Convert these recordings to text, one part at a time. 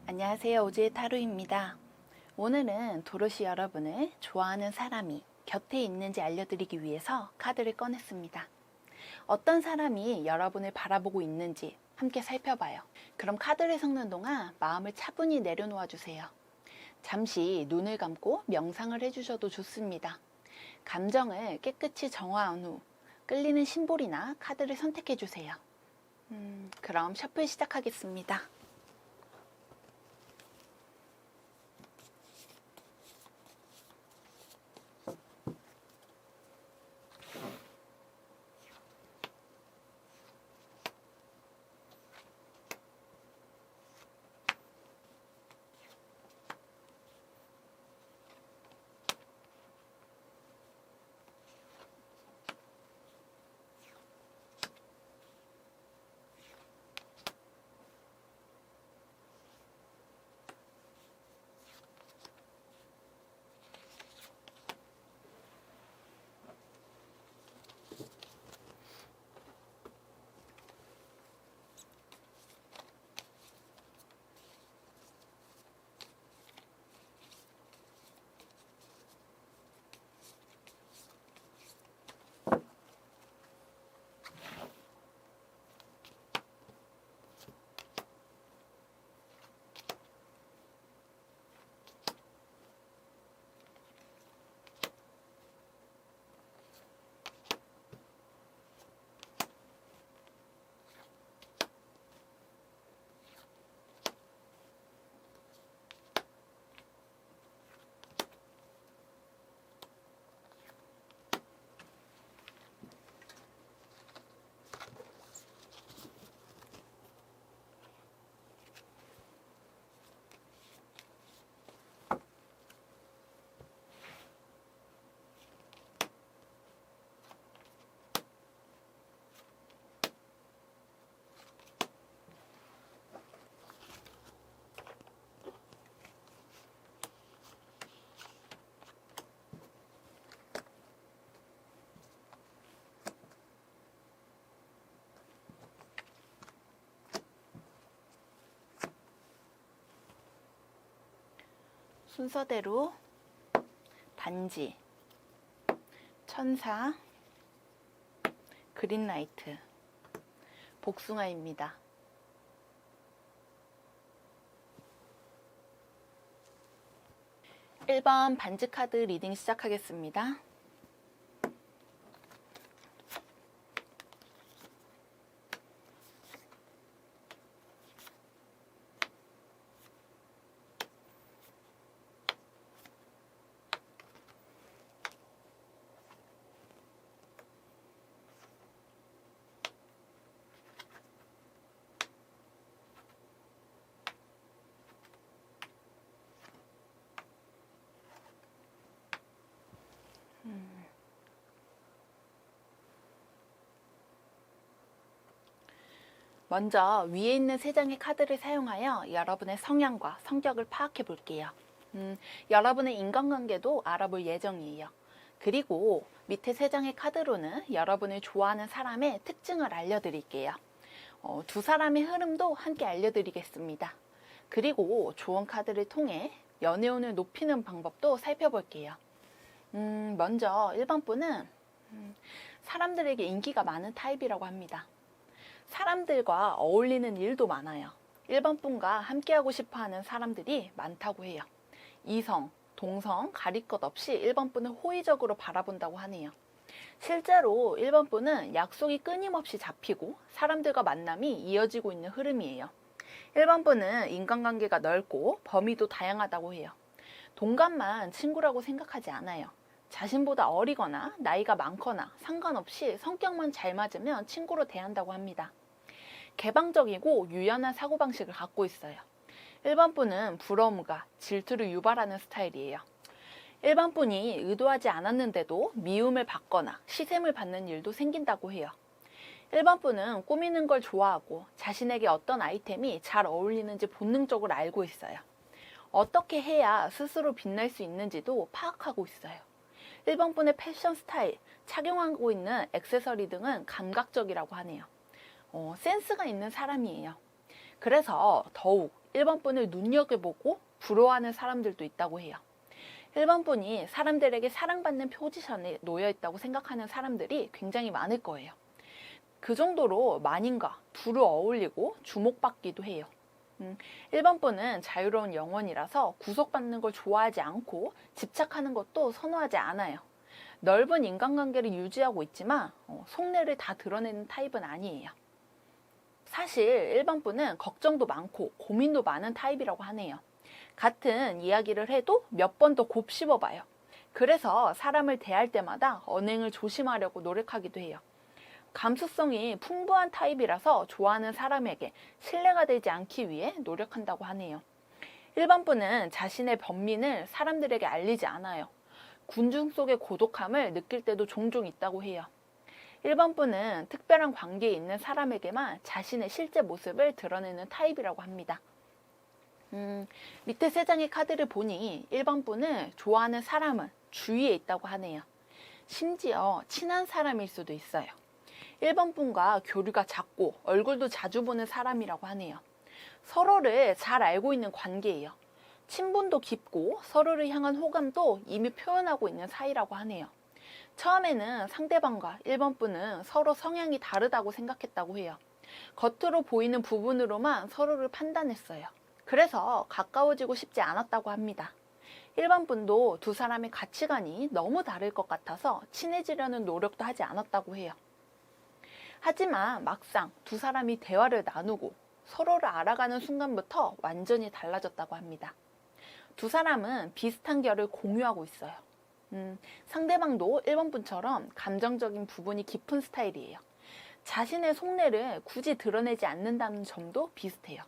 안녕하세요. 오즈의 타로입니다. 오늘은 도로시 여러분을 좋아하는 사람이 곁에 있는지 알려드리기 위해서 카드를 꺼냈습니다. 어떤 사람이 여러분을 바라보고 있는지 함께 살펴봐요. 그럼 카드를 섞는 동안 마음을 차분히 내려놓아 주세요. 잠시 눈을 감고 명상을 해주셔도 좋습니다. 감정을 깨끗이 정화한 후 끌리는 심볼이나 카드를 선택해 주세요. 그럼 셔플 시작하겠습니다. 순서대로 반지, 천사, 그린라이트, 복숭아입니다. 1번 반지 카드 리딩 시작하겠습니다. 먼저 위에 있는 3장의 카드를 사용하여 여러분의 성향과 성격을 파악해 볼게요. 여러분의 인간관계도 알아볼 예정이에요. 그리고 밑에 3장의 카드로는 여러분을 좋아하는 사람의 특징을 알려드릴게요. 두 사람의 흐름도 함께 알려드리겠습니다. 그리고 조언 카드를 통해 연애운을 높이는 방법도 살펴볼게요. 먼저 1번 분은 사람들에게 인기가 많은 타입이라고 합니다. 사람들과 어울리는 일도 많아요. 1번 분과 함께하고 싶어하는 사람들이 많다고 해요. 이성, 동성 가릴 것 없이 1번 분을 호의적으로 바라본다고 하네요. 실제로 1번 분은 약속이 끊임없이 잡히고 사람들과 만남이 이어지고 있는 흐름이에요. 1번 분은 인간관계가 넓고 범위도 다양하다고 해요. 동갑만 친구라고 생각하지 않아요. 자신보다 어리거나 나이가 많거나 상관없이 성격만 잘 맞으면 친구로 대한다고 합니다. 개방적이고 유연한 사고방식을 갖고 있어요. 1번 분은 부러움과 질투를 유발하는 스타일이에요. 1번 분이 의도하지 않았는데도 미움을 받거나 시샘을 받는 일도 생긴다고 해요. 1번 분은 꾸미는 걸 좋아하고 자신에게 어떤 아이템이 잘 어울리는지 본능적으로 알고 있어요. 어떻게 해야 스스로 빛날 수 있는지도 파악하고 있어요. 1번 분의 패션 스타일, 착용하고 있는 액세서리 등은 감각적이라고 하네요. 센스가 있는 사람이에요. 그래서 더욱 1번 분을 눈여겨보고 부러워하는 사람들도 있다고 해요. 1번 분이 사람들에게 사랑받는 포지션에 놓여 있다고 생각하는 사람들이 굉장히 많을 거예요. 그 정도로 만인과 두루 어울리고 주목받기도 해요. 1번 분은 자유로운 영혼이라서 구속받는 걸 좋아하지 않고 집착하는 것도 선호하지 않아요. 넓은 인간관계를 유지하고 있지만 속내를 다 드러내는 타입은 아니에요. 사실 1번 분은 걱정도 많고 고민도 많은 타입이라고 하네요. 같은 이야기를 해도 몇 번 더 곱씹어봐요. 그래서 사람을 대할 때마다 언행을 조심하려고 노력하기도 해요. 감수성이 풍부한 타입이라서 좋아하는 사람에게 신뢰가 되지 않기 위해 노력한다고 하네요. 1번 분은 자신의 번민을 사람들에게 알리지 않아요. 군중 속의 고독함을 느낄 때도 종종 있다고 해요. 1번 분은 특별한 관계에 있는 사람에게만 자신의 실제 모습을 드러내는 타입이라고 합니다. 밑에 3장의 카드를 보니 1번 분은 좋아하는 사람은 주위에 있다고 하네요. 심지어 친한 사람일 수도 있어요. 1번 분과 교류가 잦고 얼굴도 자주 보는 사람이라고 하네요. 서로를 잘 알고 있는 관계예요. 친분도 깊고 서로를 향한 호감도 이미 표현하고 있는 사이라고 하네요. 처음에는 상대방과 1번 분은 서로 성향이 다르다고 생각했다고 해요. 겉으로 보이는 부분으로만 서로를 판단했어요. 그래서 가까워지고 싶지 않았다고 합니다. 1번 분도 두 사람의 가치관이 너무 다를 것 같아서 친해지려는 노력도 하지 않았다고 해요. 하지만 막상 두 사람이 대화를 나누고 서로를 알아가는 순간부터 완전히 달라졌다고 합니다. 두 사람은 비슷한 결을 공유하고 있어요. 상대방도 1번 분처럼 감정적인 부분이 깊은 스타일이에요. 자신의 속내를 굳이 드러내지 않는다는 점도 비슷해요.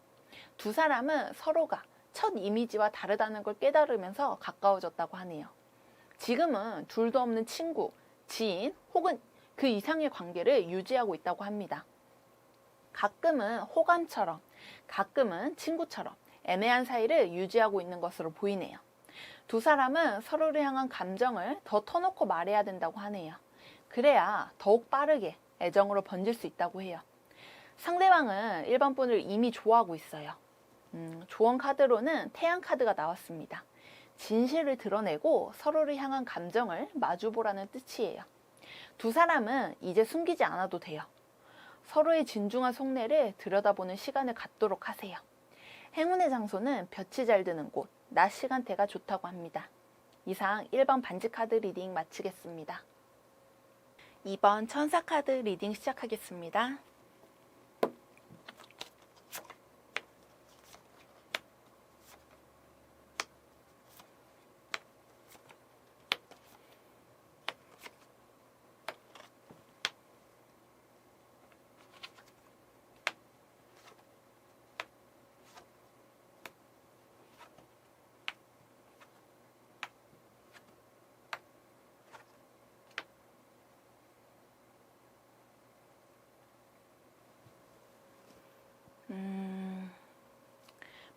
두 사람은 서로가 첫 이미지와 다르다는 걸 깨달으면서 가까워졌다고 하네요. 지금은 둘도 없는 친구, 지인 혹은 그 이상의 관계를 유지하고 있다고 합니다. 가끔은 호감처럼, 가끔은 친구처럼 애매한 사이를 유지하고 있는 것으로 보이네요. 두 사람은 서로를 향한 감정을 더 터놓고 말해야 된다고 하네요. 그래야 더욱 빠르게 애정으로 번질 수 있다고 해요. 상대방은 1번 분을 이미 좋아하고 있어요. 조언 카드로는 태양 카드가 나왔습니다. 진실을 드러내고 서로를 향한 감정을 마주보라는 뜻이에요. 두 사람은 이제 숨기지 않아도 돼요. 서로의 진중한 속내를 들여다보는 시간을 갖도록 하세요. 행운의 장소는 볕이 잘 드는 곳, 낮 시간대가 좋다고 합니다. 이상 1번 반지 카드 리딩 마치겠습니다. 2번 천사 카드 리딩 시작하겠습니다.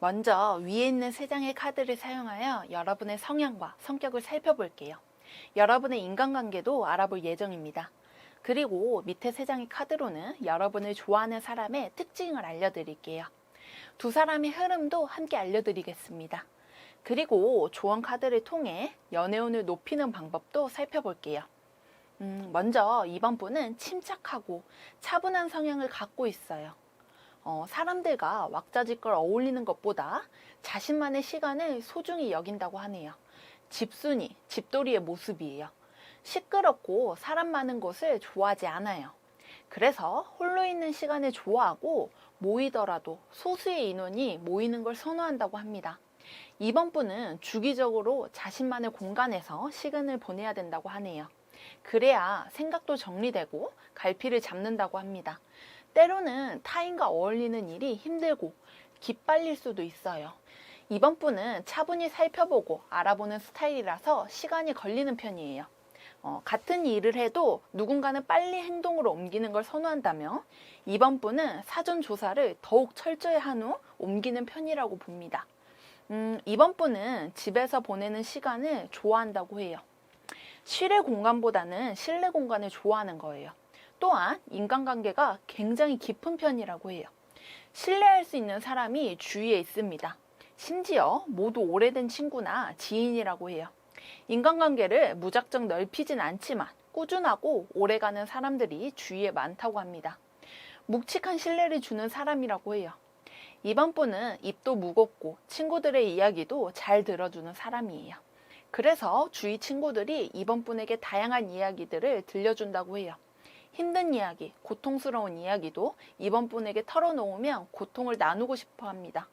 먼저 위에 있는 3장의 카드를 사용하여 여러분의 성향과 성격을 살펴볼게요. 여러분의 인간관계도 알아볼 예정입니다. 그리고 밑에 3장의 카드로는 여러분을 좋아하는 사람의 특징을 알려드릴게요. 두 사람의 흐름도 함께 알려드리겠습니다. 그리고 조언 카드를 통해 연애운을 높이는 방법도 살펴볼게요. 먼저 이번 분은 침착하고 차분한 성향을 갖고 있어요. 사람들과 왁자지껄 어울리는 것보다 자신만의 시간을 소중히 여긴다고 하네요. 집순이, 집돌이의 모습이에요. 시끄럽고 사람 많은 곳을 좋아하지 않아요. 그래서 홀로 있는 시간을 좋아하고 모이더라도 소수의 인원이 모이는 걸 선호한다고 합니다. 이번 분은 주기적으로 자신만의 공간에서 시간을 보내야 된다고 하네요. 그래야 생각도 정리되고 갈피를 잡는다고 합니다. 때로는 타인과 어울리는 일이 힘들고 기빨릴 수도 있어요. 이번 분은 차분히 살펴보고 알아보는 스타일이라서 시간이 걸리는 편이에요. 같은 일을 해도 누군가는 빨리 행동으로 옮기는 걸 선호한다며 이번 분은 사전 조사를 더욱 철저히 한 후 옮기는 편이라고 봅니다. 이번 분은 집에서 보내는 시간을 좋아한다고 해요. 실외 공간보다는 실내 공간을 좋아하는 거예요. 또한 인간관계가 굉장히 깊은 편이라고 해요. 신뢰할 수 있는 사람이 주위에 있습니다. 심지어 모두 오래된 친구나 지인이라고 해요. 인간관계를 무작정 넓히진 않지만 꾸준하고 오래가는 사람들이 주위에 많다고 합니다. 묵직한 신뢰를 주는 사람이라고 해요. 이번 분은 입도 무겁고 친구들의 이야기도 잘 들어주는 사람이에요. 그래서 주위 친구들이 이번 분에게 다양한 이야기들을 들려준다고 해요. 힘든 이야기, 고통스러운 이야기도 이번 분에게 털어놓으면 고통을 나누고 싶어 합니다.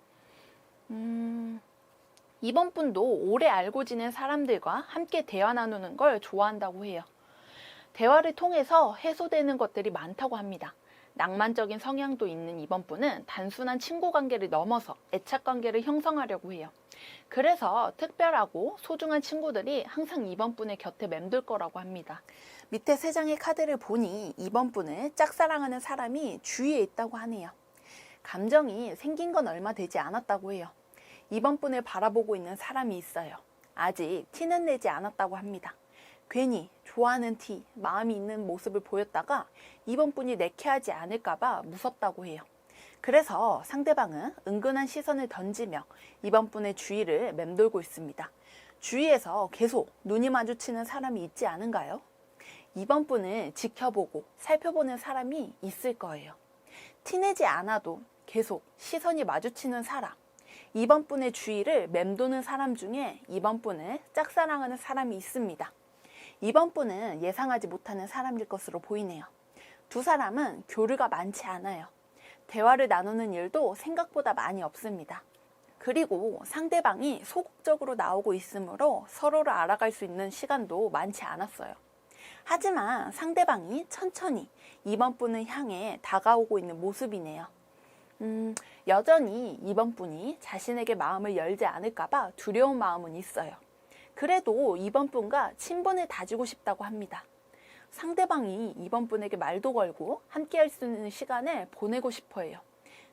이번 분도 오래 알고 지낸 사람들과 함께 대화 나누는 걸 좋아한다고 해요. 대화를 통해서 해소되는 것들이 많다고 합니다. 낭만적인 성향도 있는 이번 분은 단순한 친구 관계를 넘어서 애착 관계를 형성하려고 해요. 그래서 특별하고 소중한 친구들이 항상 이번 분의 곁에 맴돌 거라고 합니다. 밑에 3장의 카드를 보니 이번 분을 짝사랑하는 사람이 주위에 있다고 하네요. 감정이 생긴 건 얼마 되지 않았다고 해요. 이번 분을 바라보고 있는 사람이 있어요. 아직 티는 내지 않았다고 합니다. 괜히 좋아하는 티, 마음이 있는 모습을 보였다가 이번 분이 내키하지 않을까봐 무섭다고 해요. 그래서 상대방은 은근한 시선을 던지며 이번 분의 주위를 맴돌고 있습니다. 주위에서 계속 눈이 마주치는 사람이 있지 않은가요? 이번 분을 지켜보고 살펴보는 사람이 있을 거예요. 티내지 않아도 계속 시선이 마주치는 사람, 이번 분의 주위를 맴도는 사람 중에 이번 분을 짝사랑하는 사람이 있습니다. 이번 분은 예상하지 못하는 사람일 것으로 보이네요. 두 사람은 교류가 많지 않아요. 대화를 나누는 일도 생각보다 많이 없습니다. 그리고 상대방이 소극적으로 나오고 있으므로 서로를 알아갈 수 있는 시간도 많지 않았어요. 하지만 상대방이 천천히 이번 분을 향해 다가오고 있는 모습이네요. 여전히 이번 분이 자신에게 마음을 열지 않을까봐 두려운 마음은 있어요. 그래도 이번 분과 친분을 다지고 싶다고 합니다. 상대방이 이번 분에게 말도 걸고 함께 할 수 있는 시간을 보내고 싶어 해요.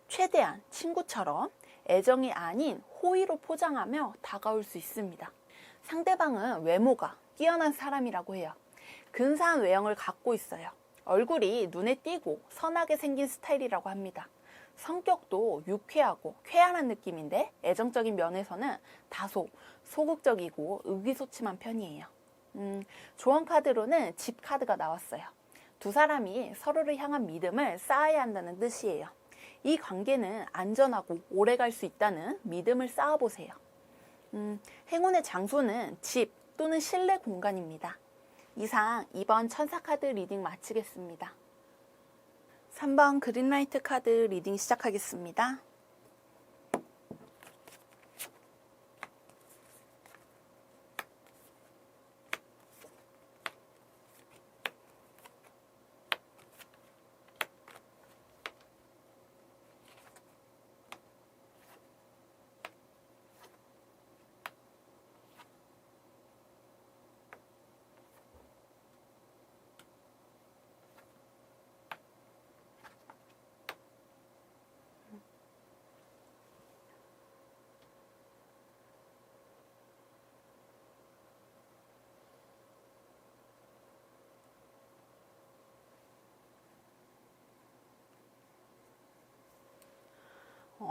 최대한 친구처럼 애정이 아닌 호의로 포장하며 다가올 수 있습니다. 상대방은 외모가 뛰어난 사람이라고 해요. 근사한 외형을 갖고 있어요. 얼굴이 눈에 띄고 선하게 생긴 스타일이라고 합니다. 성격도 유쾌하고 쾌활한 느낌인데 애정적인 면에서는 다소 소극적이고 의기소침한 편이에요. 조언 카드로는 집 카드가 나왔어요. 두 사람이 서로를 향한 믿음을 쌓아야 한다는 뜻이에요. 이 관계는 안전하고 오래 갈 수 있다는 믿음을 쌓아보세요. 행운의 장소는 집 또는 실내 공간입니다. 이상 이번 천사 카드 리딩 마치겠습니다. 3번 그린라이트 카드 리딩 시작하겠습니다.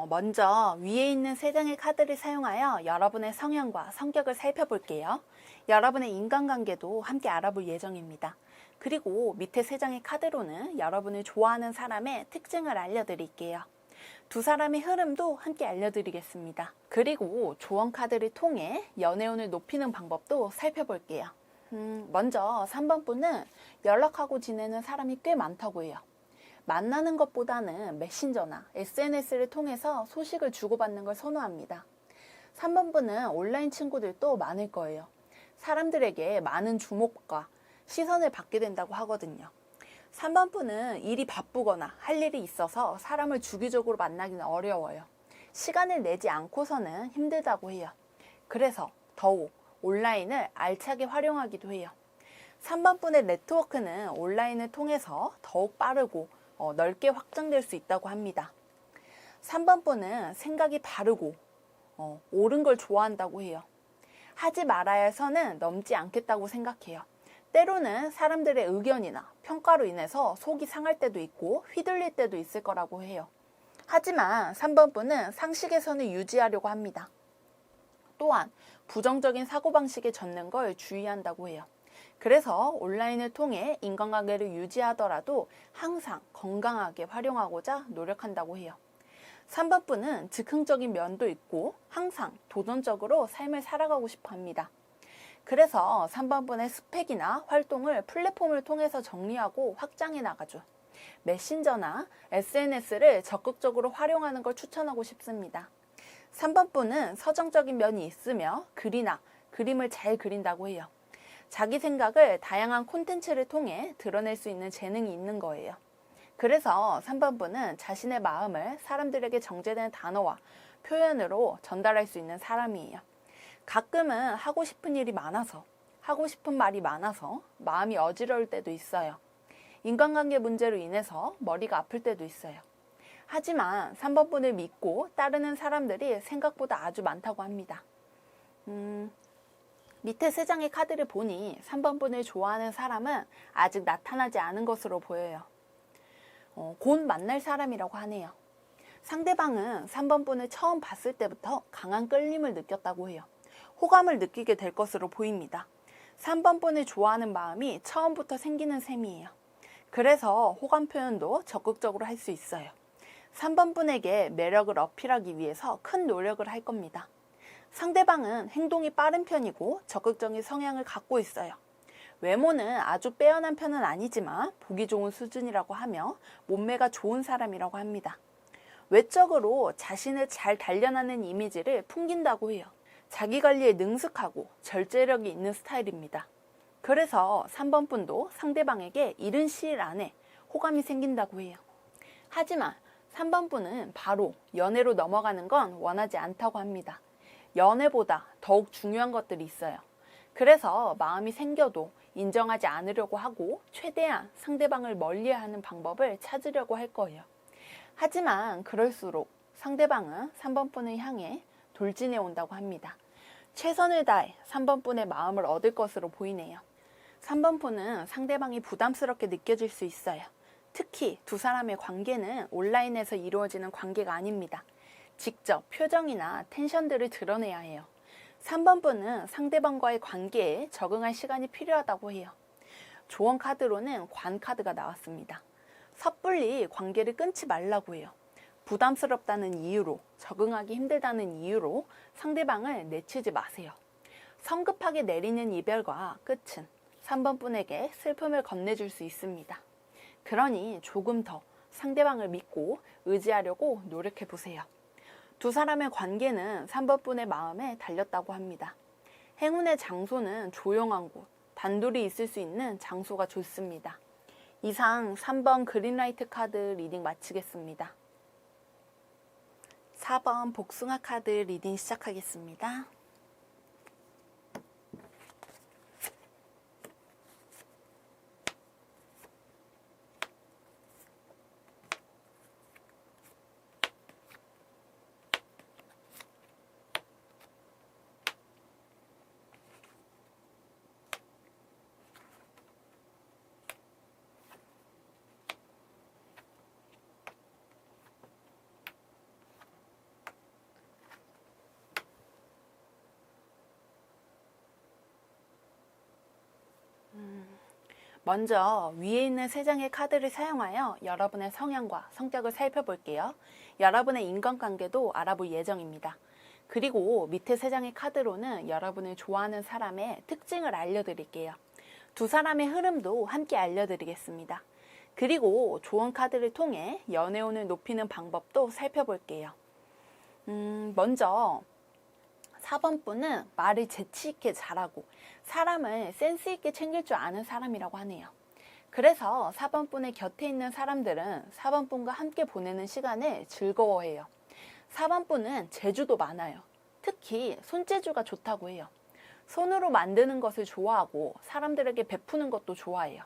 먼저 위에 있는 3장의 카드를 사용하여 여러분의 성향과 성격을 살펴볼게요. 여러분의 인간관계도 함께 알아볼 예정입니다. 그리고 밑에 3장의 카드로는 여러분을 좋아하는 사람의 특징을 알려드릴게요. 두 사람의 흐름도 함께 알려드리겠습니다. 그리고 조언 카드를 통해 연애운을 높이는 방법도 살펴볼게요. 먼저 3번 분은 연락하고 지내는 사람이 꽤 많다고 해요. 만나는 것보다는 메신저나 SNS를 통해서 소식을 주고받는 걸 선호합니다. 3번 분은 온라인 친구들도 많을 거예요. 사람들에게 많은 주목과 시선을 받게 된다고 하거든요. 3번 분은 일이 바쁘거나 할 일이 있어서 사람을 주기적으로 만나기는 어려워요. 시간을 내지 않고서는 힘들다고 해요. 그래서 더욱 온라인을 알차게 활용하기도 해요. 3번 분의 네트워크는 온라인을 통해서 더욱 빠르고 넓게 확장될 수 있다고 합니다. 3번 분은 생각이 바르고 옳은 걸 좋아한다고 해요. 하지 말아야 할 선은 넘지 않겠다고 생각해요. 때로는 사람들의 의견이나 평가로 인해서 속이 상할 때도 있고 휘둘릴 때도 있을 거라고 해요. 하지만 3번분은 상식에서는 유지하려고 합니다. 또한 부정적인 사고방식에 젖는 걸 주의한다고 해요. 그래서 온라인을 통해 인간관계를 유지하더라도 항상 건강하게 활용하고자 노력한다고 해요. 3번분은 즉흥적인 면도 있고 항상 도전적으로 삶을 살아가고 싶어 합니다. 그래서 3번분의 스펙이나 활동을 플랫폼을 통해서 정리하고 확장해 나가죠. 메신저나 SNS를 적극적으로 활용하는 걸 추천하고 싶습니다. 3번분은 서정적인 면이 있으며 글이나 그림을 잘 그린다고 해요. 자기 생각을 다양한 콘텐츠를 통해 드러낼 수 있는 재능이 있는 거예요. 그래서 3번분은 자신의 마음을 사람들에게 정제된 단어와 표현으로 전달할 수 있는 사람이에요. 가끔은 하고 싶은 일이 많아서, 하고 싶은 말이 많아서 마음이 어지러울 때도 있어요. 인간관계 문제로 인해서 머리가 아플 때도 있어요. 하지만 3번분을 믿고 따르는 사람들이 생각보다 아주 많다고 합니다. 밑에 3장의 카드를 보니 3번분을 좋아하는 사람은 아직 나타나지 않은 것으로 보여요. 곧 만날 사람이라고 하네요. 상대방은 3번분을 처음 봤을 때부터 강한 끌림을 느꼈다고 해요. 호감을 느끼게 될 것으로 보입니다. 3번분을 좋아하는 마음이 처음부터 생기는 셈이에요. 그래서 호감 표현도 적극적으로 할 수 있어요. 3번분에게 매력을 어필하기 위해서 큰 노력을 할 겁니다. 상대방은 행동이 빠른 편이고 적극적인 성향을 갖고 있어요. 외모는 아주 빼어난 편은 아니지만 보기 좋은 수준이라고 하며 몸매가 좋은 사람이라고 합니다. 외적으로 자신을 잘 단련하는 이미지를 풍긴다고 해요. 자기 관리에 능숙하고 절제력이 있는 스타일입니다. 그래서 3번분도 상대방에게 이른 시일 안에 호감이 생긴다고 해요. 하지만 3번분은 바로 연애로 넘어가는 건 원하지 않다고 합니다. 연애보다 더욱 중요한 것들이 있어요. 그래서 마음이 생겨도 인정하지 않으려고 하고 최대한 상대방을 멀리하는 방법을 찾으려고 할 거예요. 하지만 그럴수록 상대방은 3번분을 향해 돌진해 온다고 합니다. 최선을 다해 3번분의 마음을 얻을 것으로 보이네요. 3번분은 상대방이 부담스럽게 느껴질 수 있어요. 특히 두 사람의 관계는 온라인에서 이루어지는 관계가 아닙니다. 직접 표정이나 텐션들을 드러내야 해요. 3번분은 상대방과의 관계에 적응할 시간이 필요하다고 해요. 조언 카드로는 관 카드가 나왔습니다. 섣불리 관계를 끊지 말라고 해요. 부담스럽다는 이유로, 적응하기 힘들다는 이유로 상대방을 내치지 마세요. 성급하게 내리는 이별과 끝은 3번분에게 슬픔을 건네줄 수 있습니다. 그러니 조금 더 상대방을 믿고 의지하려고 노력해보세요. 두 사람의 관계는 3번분의 마음에 달렸다고 합니다. 행운의 장소는 조용한 곳, 단둘이 있을 수 있는 장소가 좋습니다. 이상 3번 그린라이트 카드 리딩 마치겠습니다. 4번 복숭아 카드 리딩 시작하겠습니다. 먼저 위에 있는 3장의 카드를 사용하여 여러분의 성향과 성격을 살펴볼게요. 여러분의 인간관계도 알아볼 예정입니다. 그리고 밑에 3장의 카드로는 여러분을 좋아하는 사람의 특징을 알려드릴게요. 두 사람의 흐름도 함께 알려드리겠습니다. 그리고 조언 카드를 통해 연애운을 높이는 방법도 살펴볼게요. 먼저 4번분은 말을 재치있게 잘하고 사람을 센스있게 챙길 줄 아는 사람이라고 하네요. 그래서 4번분의 곁에 있는 사람들은 4번분과 함께 보내는 시간을 즐거워해요. 4번분은 재주도 많아요. 특히 손재주가 좋다고 해요. 손으로 만드는 것을 좋아하고 사람들에게 베푸는 것도 좋아해요.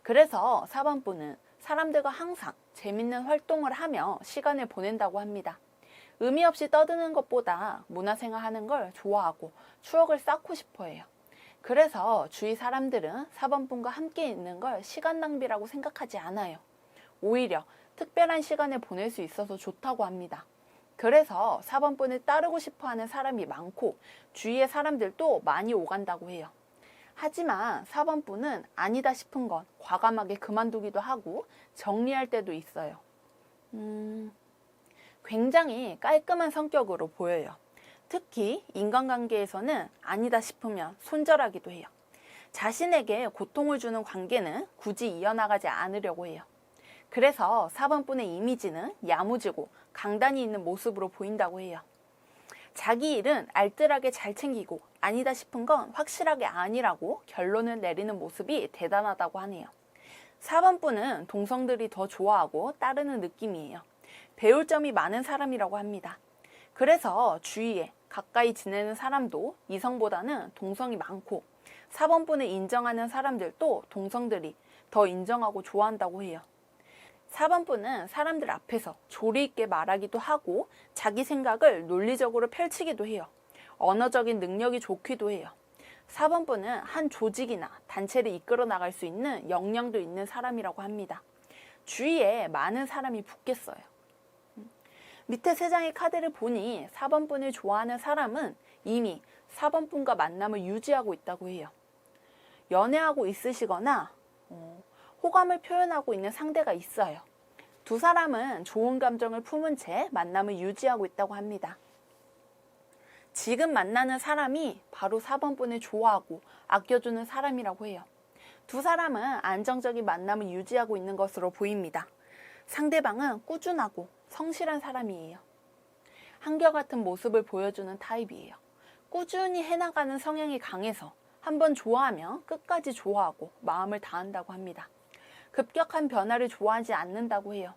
그래서 4번분은 사람들과 항상 재밌는 활동을 하며 시간을 보낸다고 합니다. 의미 없이 떠드는 것보다 문화생활 하는 걸 좋아하고 추억을 쌓고 싶어 해요. 그래서 주위 사람들은 4번분과 함께 있는 걸 시간 낭비라고 생각하지 않아요. 오히려 특별한 시간을 보낼 수 있어서 좋다고 합니다. 그래서 4번분을 따르고 싶어하는 사람이 많고 주위의 사람들도 많이 오간다고 해요. 하지만 4번분은 아니다 싶은 건 과감하게 그만두기도 하고 정리할 때도 있어요. 굉장히 깔끔한 성격으로 보여요. 특히 인간관계에서는 아니다 싶으면 손절하기도 해요. 자신에게 고통을 주는 관계는 굳이 이어나가지 않으려고 해요. 그래서 4번분의 이미지는 야무지고 강단이 있는 모습으로 보인다고 해요. 자기 일은 알뜰하게 잘 챙기고 아니다 싶은 건 확실하게 아니라고 결론을 내리는 모습이 대단하다고 하네요. 4번분은 동성들이 더 좋아하고 따르는 느낌이에요. 배울 점이 많은 사람이라고 합니다. 그래서 주위에 가까이 지내는 사람도 이성보다는 동성이 많고 4번분을 인정하는 사람들도 동성들이 더 인정하고 좋아한다고 해요. 4번분은 사람들 앞에서 조리 있게 말하기도 하고 자기 생각을 논리적으로 펼치기도 해요. 언어적인 능력이 좋기도 해요. 4번분은 한 조직이나 단체를 이끌어 나갈 수 있는 역량도 있는 사람이라고 합니다. 주위에 많은 사람이 붙겠어요. 밑에 3장의 카드를 보니 4번분을 좋아하는 사람은 이미 4번분과 만남을 유지하고 있다고 해요. 연애하고 있으시거나 호감을 표현하고 있는 상대가 있어요. 두 사람은 좋은 감정을 품은 채 만남을 유지하고 있다고 합니다. 지금 만나는 사람이 바로 4번분을 좋아하고 아껴주는 사람이라고 해요. 두 사람은 안정적인 만남을 유지하고 있는 것으로 보입니다. 상대방은 꾸준하고 성실한 사람이에요. 한결같은 모습을 보여주는 타입이에요. 꾸준히 해나가는 성향이 강해서 한번 좋아하면 끝까지 좋아하고 마음을 다한다고 합니다. 급격한 변화를 좋아하지 않는다고 해요.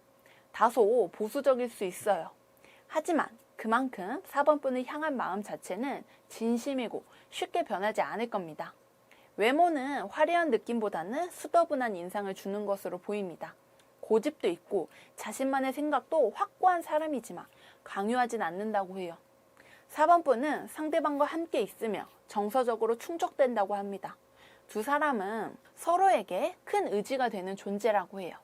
다소 보수적일 수 있어요. 하지만 그만큼 4번분을 향한 마음 자체는 진심이고 쉽게 변하지 않을 겁니다. 외모는 화려한 느낌보다는 수더분한 인상을 주는 것으로 보입니다. 고집도 있고 자신만의 생각도 확고한 사람이지만 강요하진 않는다고 해요. 4번분은 상대방과 함께 있으며 정서적으로 충족된다고 합니다. 두 사람은 서로에게 큰 의지가 되는 존재라고 해요.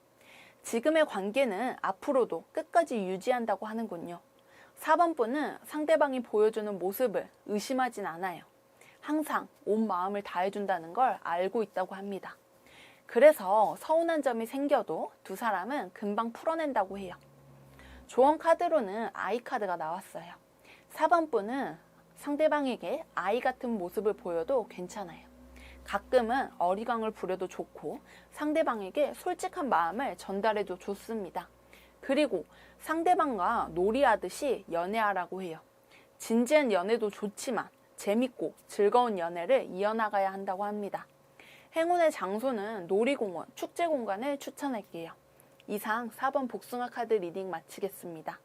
지금의 관계는 앞으로도 끝까지 유지한다고 하는군요. 4번분은 상대방이 보여주는 모습을 의심하진 않아요. 항상 온 마음을 다해준다는 걸 알고 있다고 합니다. 그래서 서운한 점이 생겨도 두 사람은 금방 풀어낸다고 해요. 조언 카드로는 아이 카드가 나왔어요. 4번분은 상대방에게 아이 같은 모습을 보여도 괜찮아요. 가끔은 어리광을 부려도 좋고 상대방에게 솔직한 마음을 전달해도 좋습니다. 그리고 상대방과 놀이하듯이 연애하라고 해요. 진지한 연애도 좋지만 재밌고 즐거운 연애를 이어나가야 한다고 합니다. 행운의 장소는 놀이공원, 축제공간을 추천할게요. 이상 4번 복숭아 카드 리딩 마치겠습니다.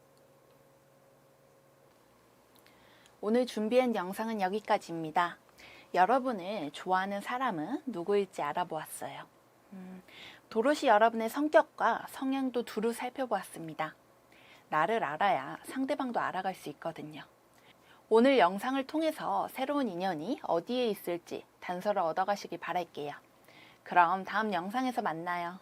오늘 준비한 영상은 여기까지입니다. 여러분을 좋아하는 사람은 누구일지 알아보았어요. 도로시 여러분의 성격과 성향도 두루 살펴보았습니다. 나를 알아야 상대방도 알아갈 수 있거든요. 오늘 영상을 통해서 새로운 인연이 어디에 있을지 단서를 얻어가시길 바랄게요. 그럼 다음 영상에서 만나요.